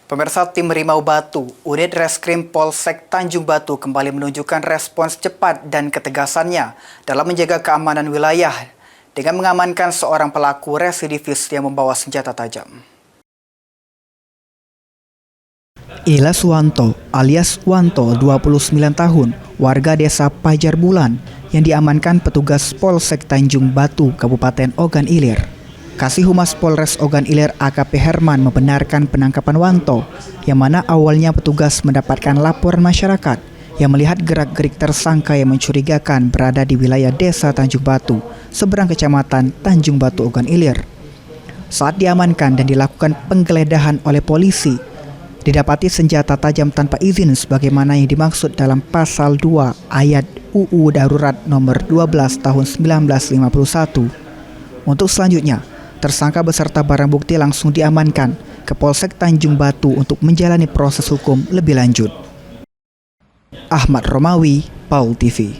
Pemirsa, tim Rimau Batu, unit Reskrim Polsek Tanjung Batu kembali menunjukkan respons cepat dan ketegasannya dalam menjaga keamanan wilayah dengan mengamankan seorang pelaku residivis yang membawa senjata tajam. Ila Suwanto alias Wanto, 29 tahun, warga desa Pajar Bulan yang diamankan petugas Polsek Tanjung Batu, Kabupaten Ogan Ilir. Kasih Humas Polres Ogan Ilir AKP Herman membenarkan penangkapan Wanto, yang mana awalnya petugas mendapatkan laporan masyarakat yang melihat gerak-gerik tersangka yang mencurigakan berada di wilayah desa Tanjung Batu, seberang kecamatan Tanjung Batu, Ogan Ilir. Saat diamankan dan dilakukan penggeledahan oleh polisi, didapati senjata tajam tanpa izin sebagaimana yang dimaksud dalam pasal 2 ayat UU Darurat nomor 12 tahun 1951. Untuk selanjutnya, tersangka beserta barang bukti langsung diamankan ke Polsek Tanjung Batu untuk menjalani proses hukum lebih lanjut. Ahmad Romawi, Paul TV.